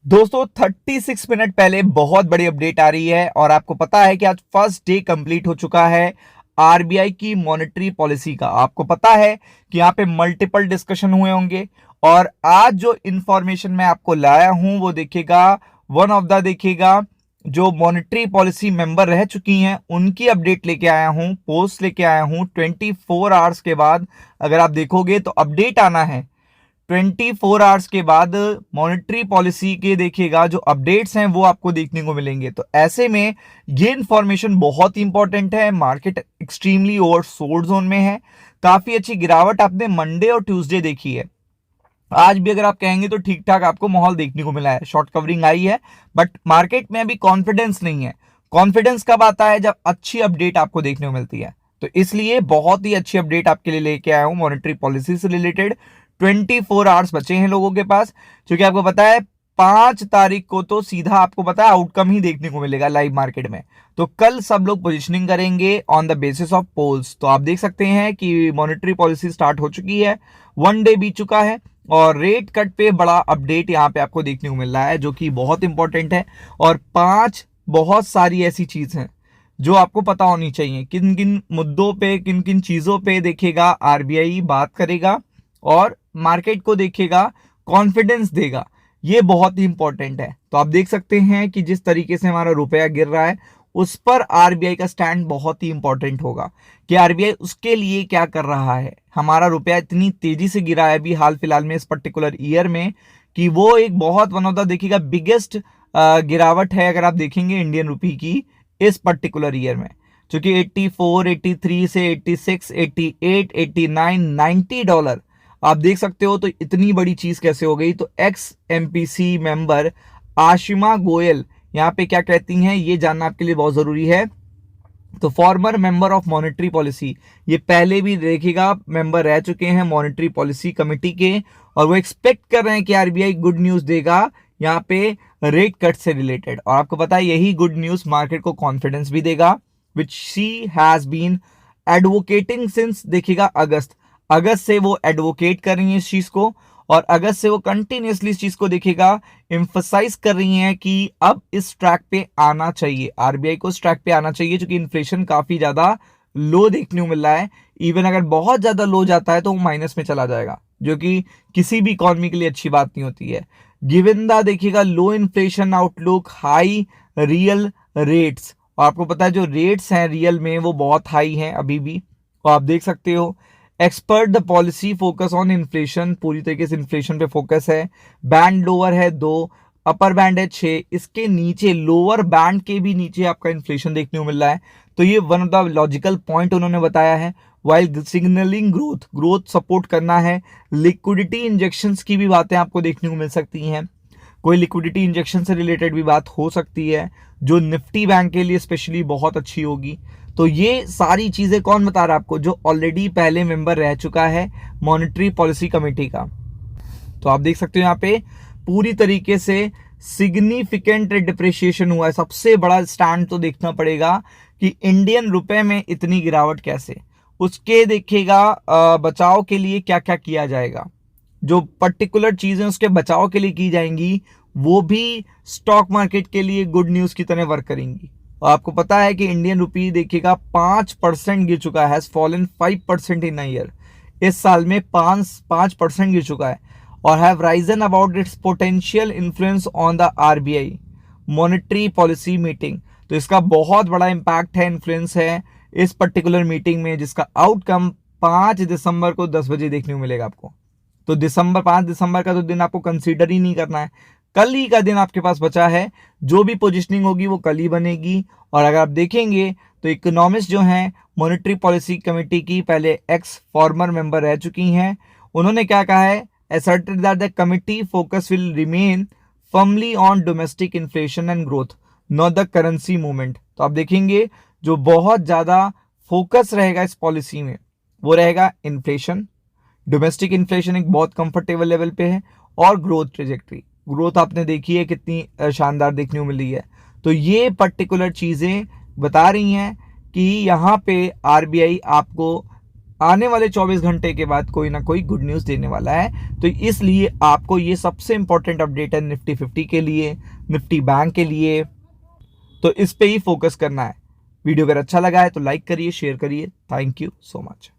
दोस्तों 36 मिनट पहले बहुत बड़ी अपडेट आ रही है और आपको पता है कि आज फर्स्ट डे कंप्लीट हो चुका है आरबीआई की मॉनेटरी पॉलिसी का। आपको पता है कि यहाँ पे मल्टीपल डिस्कशन हुए होंगे और आज जो इंफॉर्मेशन मैं आपको लाया हूं वो देखिएगा, वन ऑफ द देखिएगा जो मॉनेटरी पॉलिसी मेंबर रह चुकी हैं उनकी अपडेट लेके आया हूं, पोस्ट लेके आया हूं 24 आवर्स के बाद। अगर आप देखोगे तो अपडेट आना है 24 आवर्स के बाद। मॉनेटरी पॉलिसी के देखिएगा जो अपडेट्स हैं वो आपको देखने को मिलेंगे। तो ऐसे में ये इंफॉर्मेशन बहुत ही इंपॉर्टेंट है। मार्केट एक्सट्रीमली ओवरसोल्ड जोन में है। काफी अच्छी गिरावट आपने मंडे और ट्यूसडे देखी है। आज भी अगर आप कहेंगे तो ठीक ठाक आपको माहौल देखने को मिला है, शॉर्ट कवरिंग आई है, बट मार्केट में अभी कॉन्फिडेंस नहीं है। कॉन्फिडेंस कब आता है? जब अच्छी अपडेट आपको देखने को मिलती है। तो इसलिए बहुत ही अच्छी अपडेट आपके लिए लेके आया हूं मॉनेटरी पॉलिसी से रिलेटेड। 24 आवर्स बचे हैं लोगों के पास, क्योंकि आपको पता है 5 तारीख को तो सीधा आपको पता है आउटकम ही देखने को मिलेगा लाइव मार्केट में। तो कल सब लोग पोजिशनिंग करेंगे on the basis of polls. तो आप देख सकते हैं कि मॉनेटरी पॉलिसी स्टार्ट हो चुकी है, 1 डे बीत चुका है और रेट कट पे बड़ा अपडेट यहाँ पे आपको देखने को मिल रहा है जो कि बहुत इंपॉर्टेंट है। और 5 बहुत सारी ऐसी चीज हैं जो आपको पता होनी चाहिए, किन किन मुद्दों पे, किन किन चीजों पे देखिएगा आरबीआई बात करेगा और मार्केट को देखिएगा कॉन्फिडेंस देगा। ये बहुत ही इंपॉर्टेंट है। तो आप देख सकते हैं कि जिस तरीके से हमारा रुपया गिर रहा है उस पर आरबीआई का स्टैंड बहुत ही इंपॉर्टेंट होगा कि आरबीआई उसके लिए क्या कर रहा है। हमारा रुपया इतनी तेजी से गिरा है अभी हाल फिलहाल में इस पर्टिकुलर ईयर में कि वो एक बहुत वन ऑफ द देखिएगा बिगेस्ट गिरावट है अगर आप देखेंगे इंडियन रुपी की इस पर्टिकुलर ईयर में, क्योंकि 84, 83 से 86, 88, 89, $90 आप देख सकते हो। तो इतनी बड़ी चीज कैसे हो गई? तो x MPC member Ashima Goyal यहाँ पे क्या कहती हैं ये जानना आपके लिए बहुत जरूरी है। तो farmer member of monetary policy, ये पहले भी देखिएगा मेंबर रह चुके हैं मॉनेटरी पॉलिसी कमेटी के और वो एक्सपेक्ट कर रहे हैं कि आरबीआई गुड न्यूज देगा यहाँ पे रेट कट से रिलेटेड। और आपको पता है यही गुड न्यूज मार्केट को कॉन्फिडेंस भी देगा, which she has been advocating since देखिएगा अगस्त से वो एडवोकेट कर रही है इस चीज को और अगस्त से वो कंटिन्यूसली इस चीज को देखिएगा एम्फसाइज कर रही हैं कि अब इस ट्रैक पे आना चाहिए, आरबीआई को इस ट्रैक पे आना चाहिए, क्योंकि इन्फ्लेशन काफी ज्यादा लो देखने को मिल रहा है। इवन अगर बहुत ज्यादा लो जाता है तो वो माइनस में चला जाएगा, जो कि किसी भी इकॉनमी के लिए अच्छी बात नहीं होती है। गिवन द देखिएगा low inflation outlook, high real rates, और आपको पता है जो रेट्स हैं रियल में वो बहुत हाई हैं अभी भी। और आप देख सकते हो expert the policy focus on inflation, पूरी तरीके से इन्फ्लेशन पे फोकस है। बैंड लोअर है 2, अपर बैंड है 6, इसके नीचे लोअर बैंड के भी नीचे आपका इन्फ्लेशन देखने को मिल रहा है। तो ये one of the logical point उन्होंने बताया है। वाइल सिग्नलिंग ग्रोथ सपोर्ट करना है। लिक्विडिटी इंजेक्शंस की भी बातें आपको देखने को मिल सकती हैं, कोई लिक्विडिटी इंजेक्शन से रिलेटेड भी बात हो सकती है जो निफ्टी बैंक के लिए स्पेशली बहुत अच्छी होगी। तो ये सारी चीजें कौन बता रहा है आपको? जो ऑलरेडी पहले मेंबर रह चुका है मॉनेटरी पॉलिसी कमेटी का। तो आप देख सकते हो यहाँ पे पूरी तरीके से सिग्निफिकेंट डिप्रिशिएशन हुआ है। सबसे बड़ा स्टैंड तो देखना पड़ेगा कि इंडियन रुपए में इतनी गिरावट कैसे, उसके देखिएगा बचाव के लिए क्या क्या किया जाएगा। जो पर्टिकुलर चीजें उसके बचाव के लिए की जाएंगी वो भी स्टॉक मार्केट के लिए गुड न्यूज की तरह वर्क करेंगी। और आपको पता है कि इंडियन रुपी देखिएगा 5% गिर चुका है, has fallen 5% in a year. इस साल में 5% गिर चुका है और have Ryzen about it's potential influence on the RBI monetary policy meeting. तो इसका बहुत बड़ा इंपैक्ट है, इन्फ्लुएंस है इस पर्टिकुलर मीटिंग में, जिसका आउटकम 5 दिसंबर को 10 बजे देखने को मिलेगा आपको। तो 5 दिसंबर का तो दिन आपको कंसीडर ही नहीं करना है, कल ही का दिन आपके पास बचा है। जो भी पोजीशनिंग होगी वो कल ही बनेगी। और अगर आप देखेंगे तो इकोनॉमिस्ट जो हैं मॉनेटरी पॉलिसी कमेटी की पहले एक्स फॉर्मर मेंबर रह चुकी हैं, उन्होंने क्या कहा है? asserted that the committee focus will remain firmly on domestic inflation and growth, not the currency movement। तो आप देखेंगे जो बहुत ज्यादा फोकस रहेगा इस पॉलिसी में वो रहेगा इन्फ्लेशन। डोमेस्टिक इन्फ्लेशन एक बहुत कंफर्टेबल लेवल पे है और ग्रोथ ट्रेजेक्ट्री, ग्रोथ आपने देखी है कितनी शानदार देखने को मिल रही है। तो ये पर्टिकुलर चीजें बता रही हैं कि यहाँ पे आरबीआई आपको आने वाले 24 घंटे के बाद कोई ना कोई गुड न्यूज़ देने वाला है। तो इसलिए आपको ये सबसे इंपॉर्टेंट अपडेट है निफ्टी 50 के लिए, निफ्टी बैंक के लिए, तो इस पे ही फोकस करना है। वीडियो अगर अच्छा लगा है तो लाइक करिए, शेयर करिए। Thank you so much.